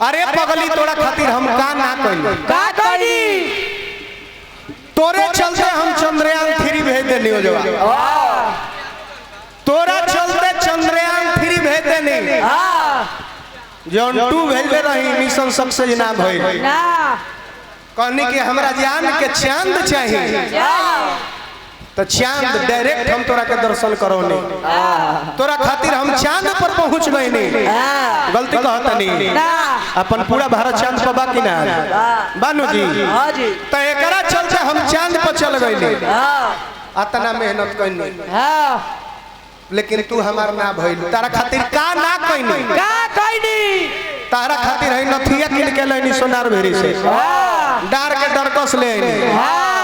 अरे पगली तोरा खातिर हम का ना कइली का करी तोरे चलते हम चंद्रयान 3 भेज देनी हो जवा तोरा चलते चंद्रयान 3 भेज देनी जौन 2 भेज दे रही मिशन सक्सेस ना भइल ना कहनी कि हमरा जान के चांद चाहिए तो चांद डायरेक्ट हम तोरा के दर्शन करोनी तोरा खातिर हम चांद पर पहुंच गई नहीं गलती कहता नहीं अपन पूरा भारत चांद पर बाकी ना बानू जी हां जी तो एकरा चलते हम चांद पर चल गई अतना मेहनत कइनी हां लेकिन तू हमार ना भइल तारा खातिर का ना कइनी का कइनी तारा खातिर है नथिया किन के लेनी सोनार भेरी से डार के डरकस ले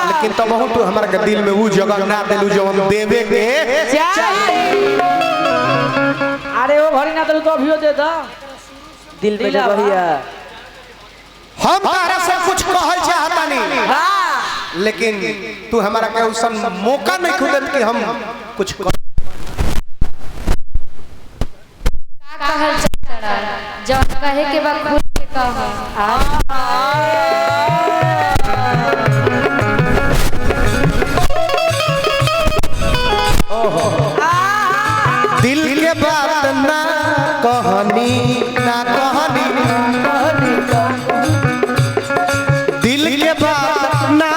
लेकिन तब बहुत तू हमार के दिल में वो जगह ना देलू जो हम देवे के अरे वो घड़ी ना तो अभियो दे दा दिल में जगहिया हम तारा से कुछ कहल चाहता नहीं हां लेकिन तू हमारा के उसन मौका नहीं खुदत कि हम कुछ कहल चढ़ा जौन कहे के बाद खुल के कह दिल के बात ना कहनी ना कहनी दिल के बात ना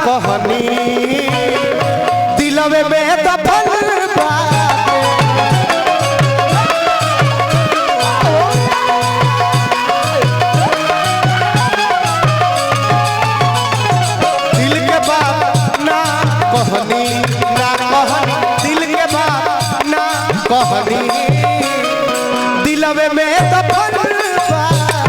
कहनी दिलवे में दफन दिलवे में दफन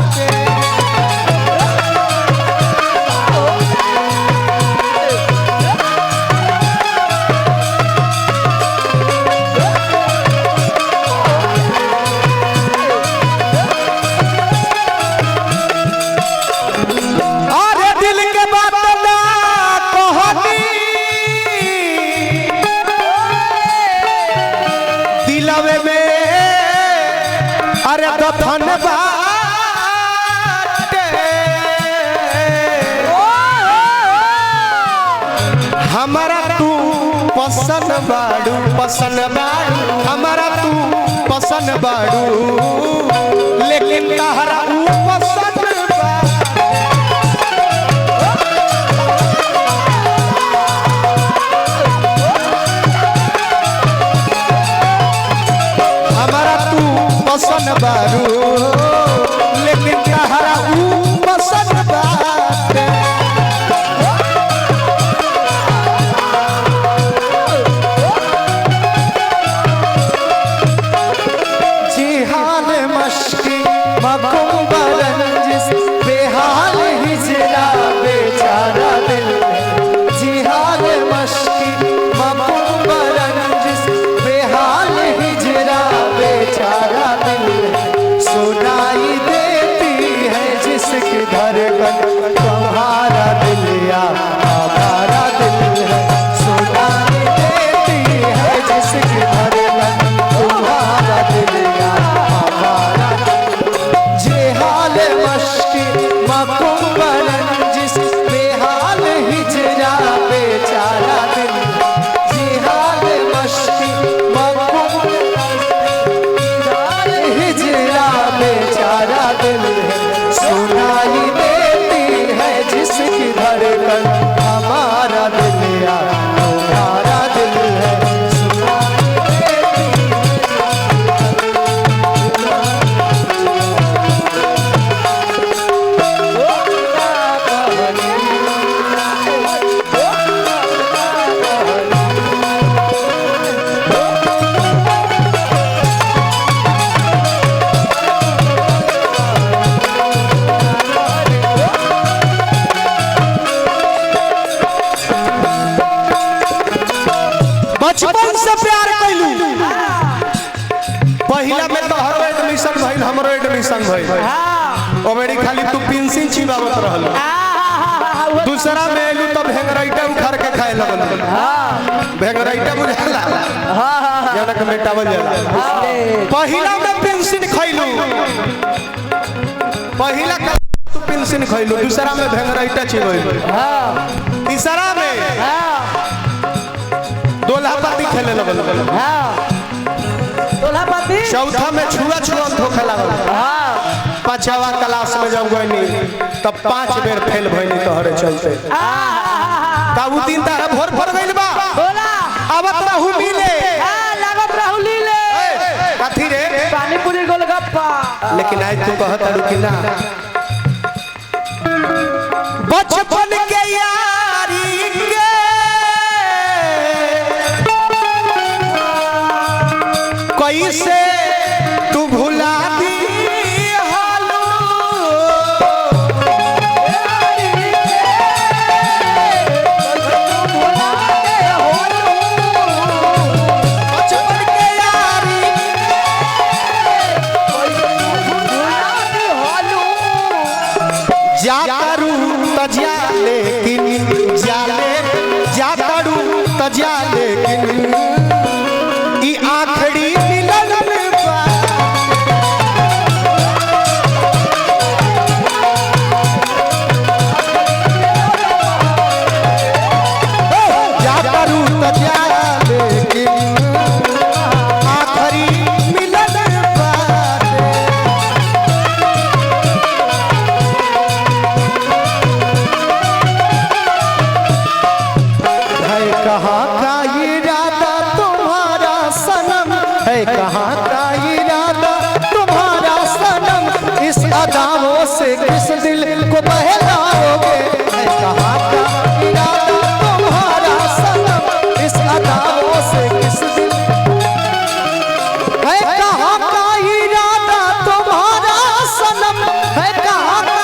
अरे दिल के बात ना कहनी दिलवे में अरे दफन बाटे हमारा तू पसंद बाड़ू हमारा तू पसंद बाड़ू लेकिन तहरा पसंद हमारा तू पसंद बारू लेकिन तहरा पसंद बाटे जी हाल मस्ती मकुम्बरंजिस बेहाल हिजरा बेचारा दिल जी हाल मस्ती मकुम्बरंजिस बेहाल हिजरा बेचारा दिल सुनाई देती है जिसकी धड़कन तुम्हारा दिल या हमारा दिल है सुनाई देती है जिसकी धड़कन तुम्हारा दिल या हमारा जे हाल मस्ती मकुम्बरन जिस बेहाल हिजरा बेचारा दिल जे हाल मस्ती हिजरा बेचारा दिल है सुनाई देती है जिसकी धड़कन हमारा दिल या तुम्हारा दिल है सुनाई देती बचपन से प्यार कैलू पहिला में तो हरो एडमिशन भइल हमरो एडमिशन भइल ओमेरी खाली तू पेंसिल चिबावत रहल दूसरा में एलू तो भेंगराइटा उखाड़ के खाए लगल भेंगराइटा बुझाला जनक मेटावल जाला पहिला में पेंसिल खइलू पहिला का तू पेंशन खइलू, दूसरा में भेंगराइटा चिबइलू, हाँ तीसरा में हाँ दोल्हा पाती खेले लगल, हाँ तोला पाती, चौथा में छुआ छुअंत होखे लागल, हाँ पांचवा क्लास में जब गइनी तब 5 बेर फेल भइनी तोहरे चलते। काबू 3 तारा भोर भर गइल बा, बोला अब रहू मिले हाँ लागत राहुली ले कथी रे, पानी पूरी गोलगप्पा। लेकिन आज तू कहत अरु कि ना बचपन के यारी के कैसे तू भुला दी हालू, बचपन के यारी जातारू तजिया लेकिन जाले जातारू तजिया लेकिन ई आखड़ी मिलन बा, जातारू तजिया लेकिन आखड़ी मिलन बा। है कहाँ का इरादा तुम्हारा सनम, है कहाँ का इरादा तुम्हारा सनम, इस अदाओं से किस दिल को बहलाओगे, है कहाँ का इरादा तुम्हारा सनम, इस अदाओं से किस दिल, है कहाँ का इरादा तुम्हारा सनम, है कहाँ का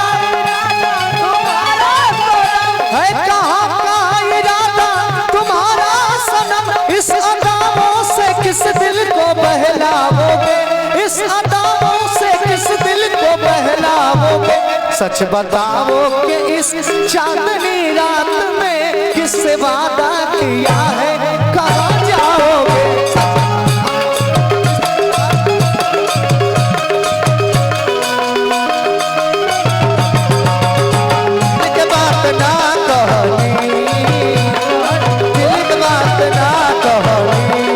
है कहाँ का इरादा तुम्हारा सनम, इस अदाओं से किस दिल को बहलाओगे, इस अदाओं से किस दिल को बहलाओगे, सच बताओ कि इस चांदनी रात में किससे वादा किया है, कहाँ जाओगे। दिल की बात ना कहनी, दिल की बात ना कहनी,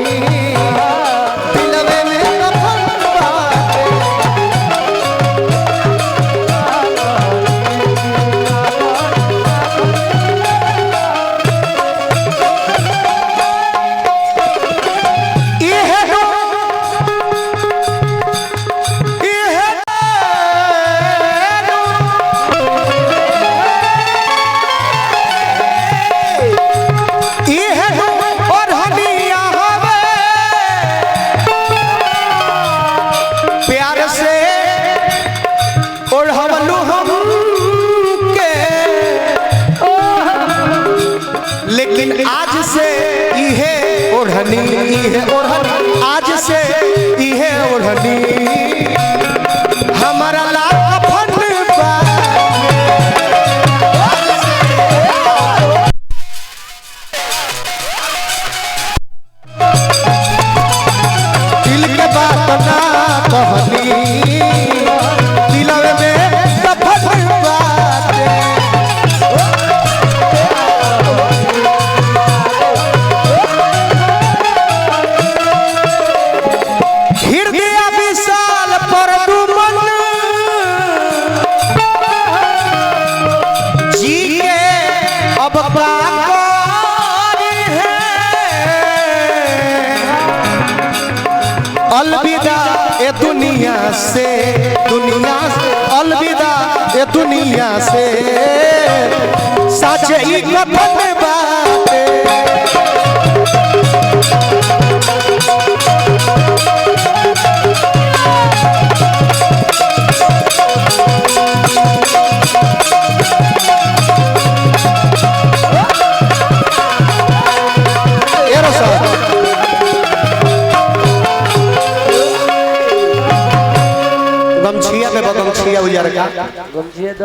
दिलवे में कफन बाटे, इहे हो, इहे इहे हो और हनिया हवे, प्यार से और हमलू हम के, लेकिन आज से इहे ओढ़नी, इहे ओढ़नी, आज से इहे ओढ़नी हमारा लाख फन बा। दिल के बात ना कहनी, दिलवे में कफन बाटे, हृदय विशाल पर दुमन जी के अब बाकारी है, अलविदा ए दुनिया से, दुनिया से अलविदा ए दुनिया से, सच ही कफन बाटे। एरो साहब गमछिया पे गमछिया उजार का गमछिए दो।